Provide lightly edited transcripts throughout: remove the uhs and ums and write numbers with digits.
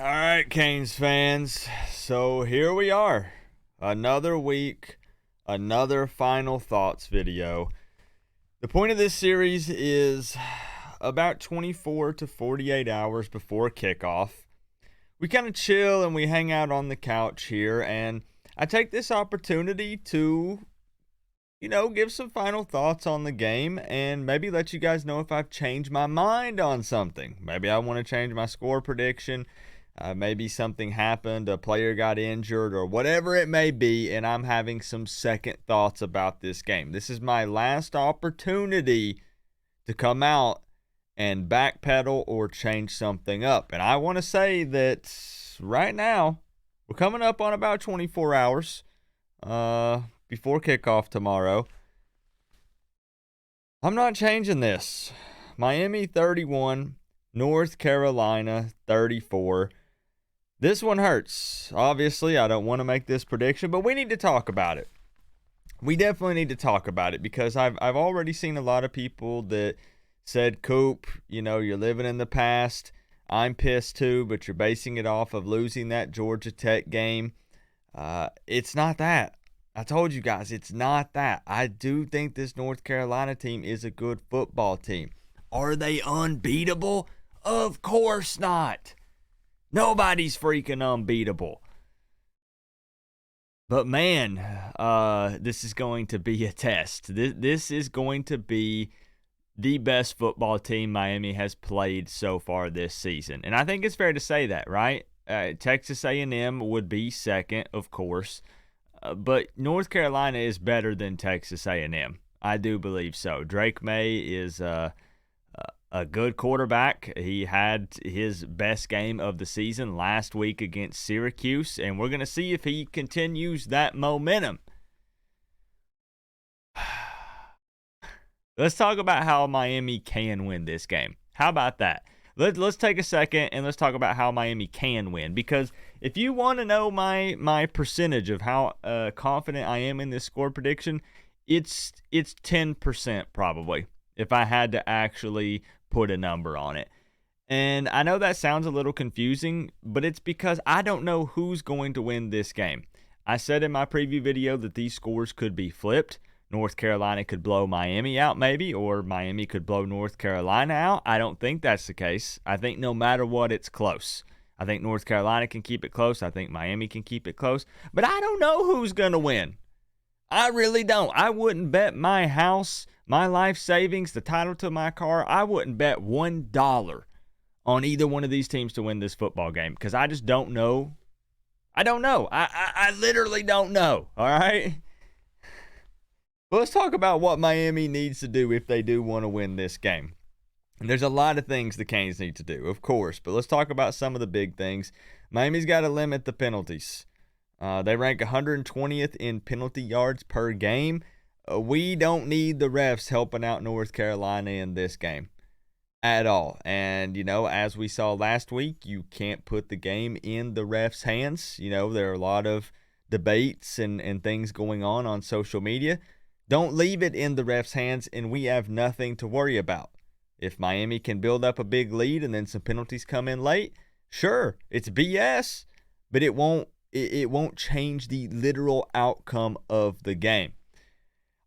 All right, Canes fans. So here we are. Another week, another final thoughts video. The point of this series is about 24 to 48 hours before kickoff. We kind of chill and we hang out on the couch here, and I take this opportunity to, give some final thoughts on the game and maybe let you guys know if I've changed my mind on something. Maybe I want to change my score prediction. Maybe something happened, a player got injured, or whatever it may be, and I'm having some second thoughts about this game. This is my last opportunity to come out and backpedal or change something up. And I want to say that right now, we're coming up on about 24 hours before kickoff tomorrow. I'm not changing this. Miami 31, North Carolina 34. This one hurts. Obviously, I don't want to make this prediction, but we need to talk about it. We definitely need to talk about it because I've already seen a lot of people that said, Coop, you're living in the past. I'm pissed too, but you're basing it off of losing that Georgia Tech game. It's not that. I told you guys, it's not that. I do think this North Carolina team is a good football team. Are they unbeatable? Of course not. Nobody's freaking unbeatable. But man, this is going to be a test. This is going to be the best football team Miami has played so far this season. And I think it's fair to say that, right? Texas A&M would be second, of course. But North Carolina is better than Texas A&M. I do believe so. Drake May is a good quarterback. He had his best game of the season last week against Syracuse, and we're going to see if he continues that momentum. Let's talk about how Miami can win this game. How about that? Let's take a second and let's talk about how Miami can win. Because if you want to know my percentage of how confident I am in this score prediction, it's 10% probably, if I had to actually put a number on it. And I know that sounds a little confusing, but it's because I don't know who's going to win this game. I said in my preview video that these scores could be flipped. North Carolina could blow Miami out maybe, or Miami could blow North Carolina out. I don't think that's the case. I think no matter what, it's close. I think North Carolina can keep it close. I think Miami can keep it close. But I don't know who's going to win. I really don't. I wouldn't bet my house, my life savings, the title to my car. I wouldn't bet $1 on either one of these teams to win this football game because I just don't know. I don't know. I literally don't know. All right? Well, let's talk about what Miami needs to do if they do want to win this game. And there's a lot of things the Canes need to do, of course, but let's talk about some of the big things. Miami's got to limit the penalties. They rank 120th in penalty yards per game. We don't need the refs helping out North Carolina in this game at all. And, as we saw last week, you can't put the game in the refs' hands. There are a lot of debates and things going on social media. Don't leave it in the refs' hands, and we have nothing to worry about. If Miami can build up a big lead and then some penalties come in late, sure, it's BS, but it won't change the literal outcome of the game.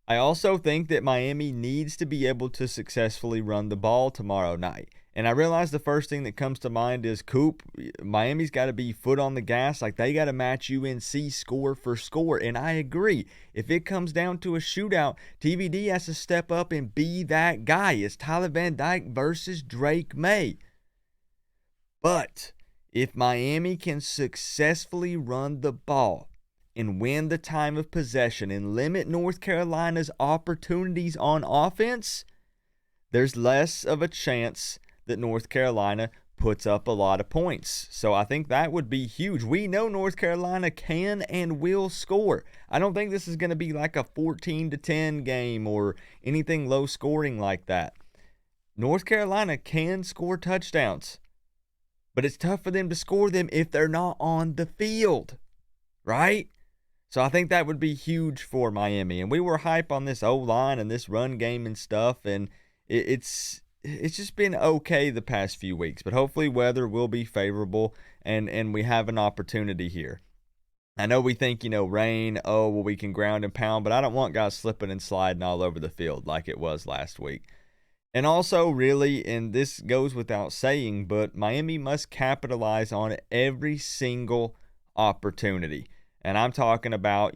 I also think that Miami needs to be able to successfully run the ball tomorrow night. And I realize the first thing that comes to mind is Coop. Miami's got to be foot on the gas. Like, they got to match UNC score for score. And I agree. If it comes down to a shootout, TVD has to step up and be that guy. It's Tyler Van Dyke versus Drake May. But if Miami can successfully run the ball and win the time of possession and limit North Carolina's opportunities on offense, there's less of a chance that North Carolina puts up a lot of points. So I think that would be huge. We know North Carolina can and will score. I don't think this is going to be like a 14-10 game or anything low scoring like that. North Carolina can score touchdowns, but it's tough for them to score them if they're not on the field, right? So I think that would be huge for Miami. And we were hype on this O-line and this run game and stuff, and it's it's just been okay the past few weeks, but hopefully weather will be favorable and we have an opportunity here. I know we think, rain, oh, well, we can ground and pound, but I don't want guys slipping and sliding all over the field like it was last week. And also, really, and this goes without saying, but Miami must capitalize on every single opportunity. And I'm talking about,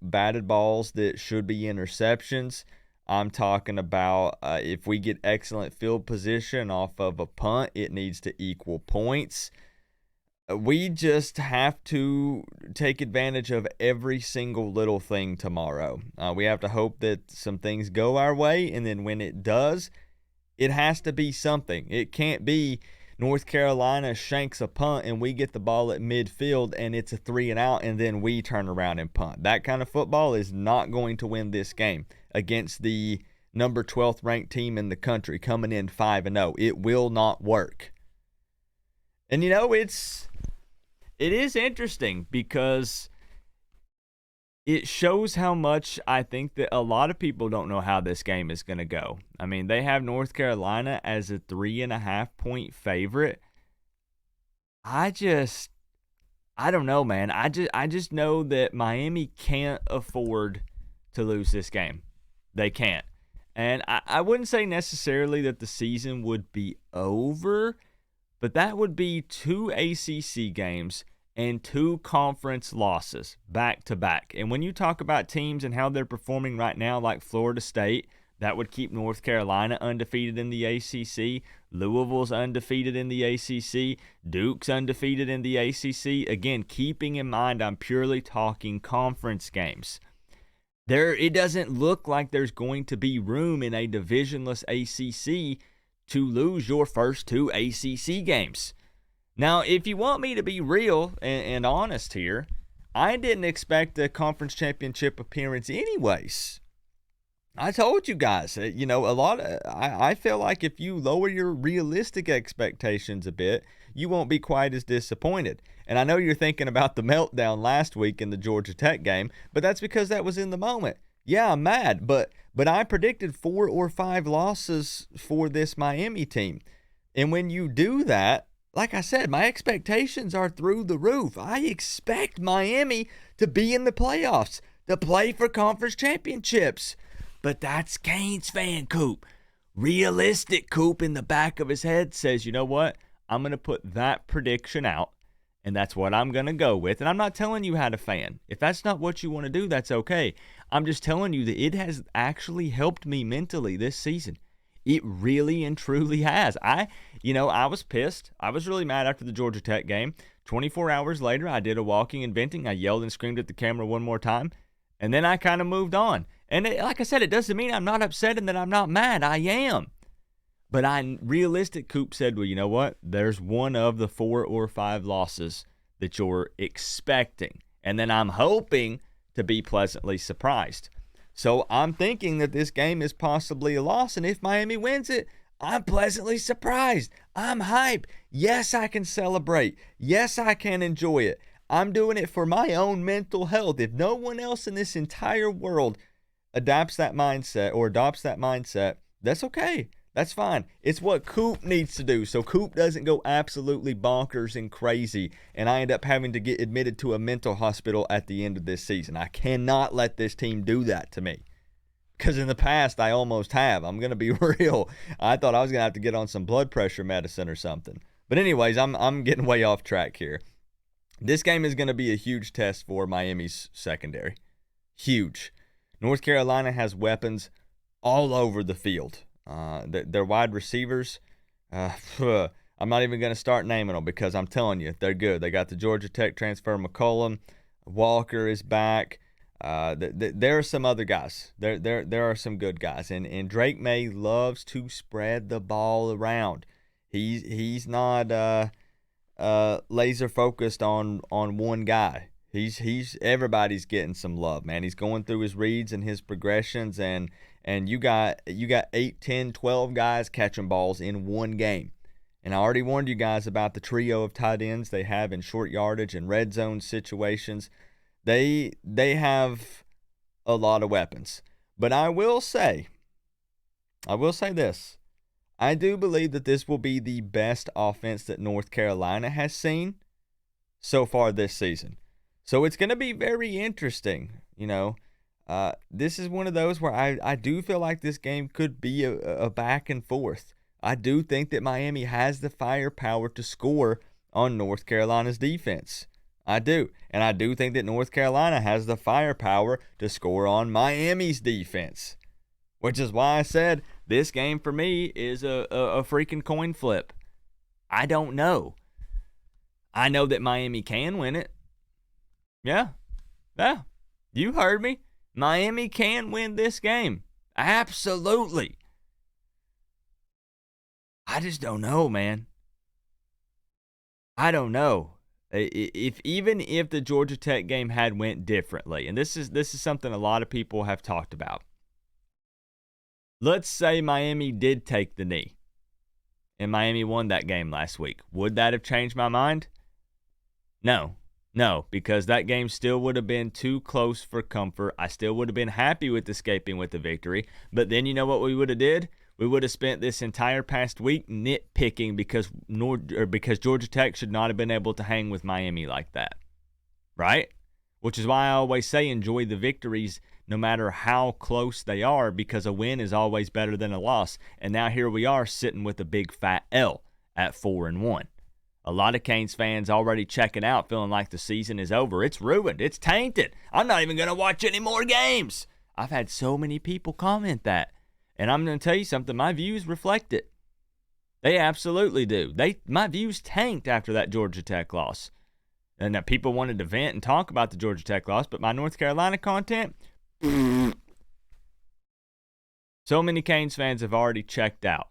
batted balls that should be interceptions. I'm talking about if we get excellent field position off of a punt, it needs to equal points. We just have to take advantage of every single little thing tomorrow. We have to hope that some things go our way, and then when it does, it has to be something. It can't be North Carolina shanks a punt and we get the ball at midfield and it's a 3 and out and then we turn around and punt. That kind of football is not going to win this game against the number 12th ranked team in the country coming in 5-0. It will not work. And it is interesting because it shows how much I think that a lot of people don't know how this game is going to go. I mean, they have North Carolina as a 3.5-point favorite. I don't know, man. I just know that Miami can't afford to lose this game. They can't. And I wouldn't say necessarily that the season would be over, but that would be 2 ACC games and 2 conference losses back to back. And when you talk about teams and how they're performing right now, like Florida State, that would keep North Carolina undefeated in the ACC. Louisville's undefeated in the ACC. Duke's undefeated in the ACC. Again, keeping in mind I'm purely talking conference games. It doesn't look like there's going to be room in a divisionless ACC to lose your first 2 ACC games. Now, if you want me to be real and honest here, I didn't expect a conference championship appearance anyways. I told you guys, I feel like if you lower your realistic expectations a bit, you won't be quite as disappointed. And I know you're thinking about the meltdown last week in the Georgia Tech game, but that's because that was in the moment. Yeah, I'm mad, but I predicted 4 or 5 losses for this Miami team. And when you do that, like I said, my expectations are through the roof. I expect Miami to be in the playoffs, to play for conference championships. But that's Canes fan Coop. Realistic Coop in the back of his head says, you know what? I'm going to put that prediction out, and that's what I'm going to go with. And I'm not telling you how to fan. If that's not what you want to do, that's okay. I'm just telling you that it has actually helped me mentally this season. It really and truly has. I was pissed. I was really mad after the Georgia Tech game. 24 hours later, I did a walking and venting. I yelled and screamed at the camera one more time, and then I kind of moved on. And like I said, it doesn't mean I'm not upset and that I'm not mad. I am. But realistic Coop said, well, you know what? There's one of the 4 or 5 losses that you're expecting. And then I'm hoping to be pleasantly surprised. So I'm thinking that this game is possibly a loss, and if Miami wins it, I'm pleasantly surprised. I'm hyped. Yes, I can celebrate. Yes, I can enjoy it. I'm doing it for my own mental health. If no one else in this entire world adopts that mindset, that's okay. That's fine. It's what Coop needs to do so Coop doesn't go absolutely bonkers and crazy and I end up having to get admitted to a mental hospital at the end of this season. I cannot let this team do that to me because in the past I almost have. I'm going to be real. I thought I was going to have to get on some blood pressure medicine or something. But anyways, I'm getting way off track here. This game is going to be a huge test for Miami's secondary. Huge. North Carolina has weapons all over the field. Their wide receivers, I'm not even going to start naming them because I'm telling you, they're good. They got the Georgia Tech transfer, McCollum. Walker is back. There are some other guys. There are some good guys. And Drake May loves to spread the ball around. He's not laser focused on one guy. He's everybody's getting some love, man. He's going through his reads and his progressions, and you got 8, 10, 12 guys catching balls in one game. And I already warned you guys about the trio of tight ends they have in short yardage and red zone situations. They have a lot of weapons. But I will say this. I do believe that this will be the best offense that North Carolina has seen so far this season. So it's going to be very interesting. This is one of those where I do feel like this game could be a back and forth. I do think that Miami has the firepower to score on North Carolina's defense. I do. And I do think that North Carolina has the firepower to score on Miami's defense. Which is why I said this game for me is a freaking coin flip. I don't know. I know that Miami can win it. Yeah. You heard me. Miami can win this game. Absolutely. I just don't know, man. I don't know. Even if the Georgia Tech game had went differently, and this is something a lot of people have talked about. Let's say Miami did take the knee, and Miami won that game last week. Would that have changed my mind? No, because that game still would have been too close for comfort. I still would have been happy with escaping with the victory. But then you know what we would have did? We would have spent this entire past week nitpicking because Georgia Tech should not have been able to hang with Miami like that, right? Which is why I always say enjoy the victories no matter how close they are, because a win is always better than a loss. And now here we are sitting with a big fat L at 4-1. A lot of Canes fans already checking out, feeling like the season is over. It's ruined. It's tainted. I'm not even going to watch any more games. I've had so many people comment that. And I'm going to tell you something. My views reflect it. They absolutely do. My views tanked after that Georgia Tech loss. And now people wanted to vent and talk about the Georgia Tech loss, but my North Carolina content, so many Canes fans have already checked out.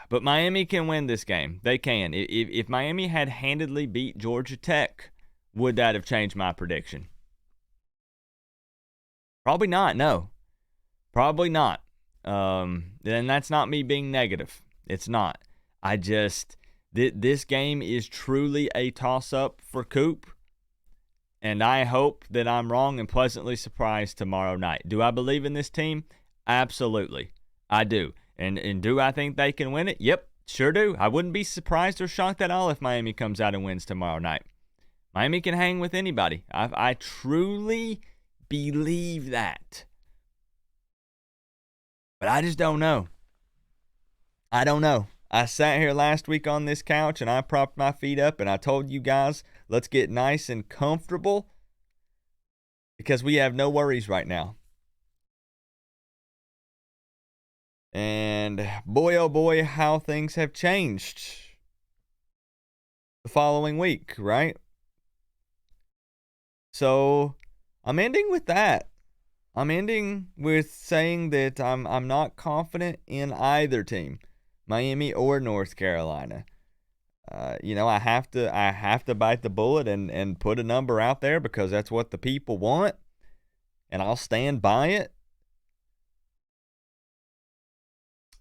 But Miami can win this game. They can. If Miami had handedly beat Georgia Tech, would that have changed my prediction? Probably not, no. Probably not. And that's not me being negative. It's not. This game is truly a toss-up for Coop. And I hope that I'm wrong and pleasantly surprised tomorrow night. Do I believe in this team? Absolutely. I do. And do I think they can win it? Yep, sure do. I wouldn't be surprised or shocked at all if Miami comes out and wins tomorrow night. Miami can hang with anybody. I truly believe that. But I just don't know. I don't know. I sat here last week on this couch and I propped my feet up and I told you guys, let's get nice and comfortable because we have no worries right now. And boy, oh boy, how things have changed the following week, right? So I'm ending with that. I'm ending with saying that I'm not confident in either team, Miami or North Carolina. I have to bite the bullet and put a number out there because that's what the people want, and I'll stand by it.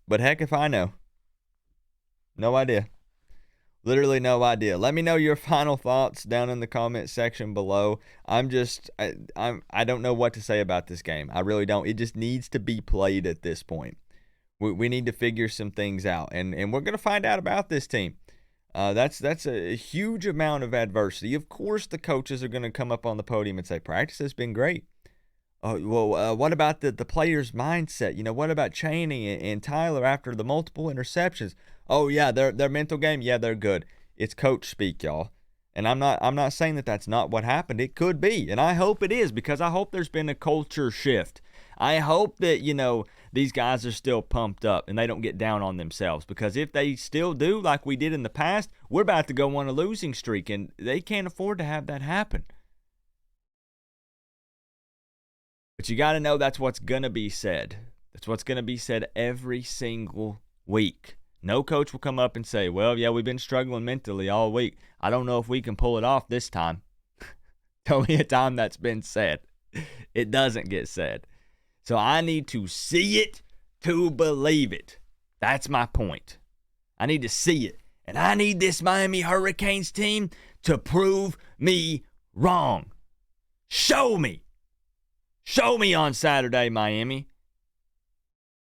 But heck if I know. No idea. Literally no idea. Let me know your final thoughts down in the comment section below. I don't know what to say about this game. I really don't. It just needs to be played at this point. We need to figure some things out, and we're going to find out about this team. That's a huge amount of adversity. Of course, the coaches are going to come up on the podium and say, practice has been great. What about the players' mindset? What about Chaney and Tyler after the multiple interceptions? Oh, yeah, their mental game, yeah, they're good. It's coach speak, y'all. And I'm not saying that that's not what happened. It could be, and I hope it is because I hope there's been a culture shift. I hope that, these guys are still pumped up and they don't get down on themselves, because if they still do like we did in the past, we're about to go on a losing streak, and they can't afford to have that happen. But you got to know that's what's going to be said. That's what's going to be said every single week. No coach will come up and say, well, yeah, we've been struggling mentally all week. I don't know if we can pull it off this time. Tell me a time that's been said. It doesn't get said. So I need to see it to believe it. That's my point. I need to see it. And I need this Miami Hurricanes team to prove me wrong. Show me. Show me on Saturday, Miami.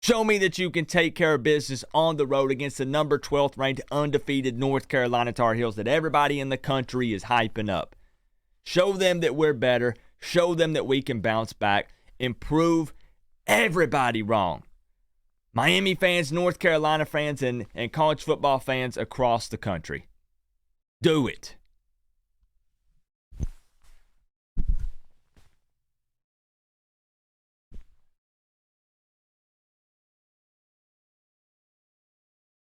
Show me that you can take care of business on the road against the number 12th ranked undefeated North Carolina Tar Heels that everybody in the country is hyping up. Show them that we're better. Show them that we can bounce back and prove everybody wrong. Miami fans, North Carolina fans, and college football fans across the country. Do it.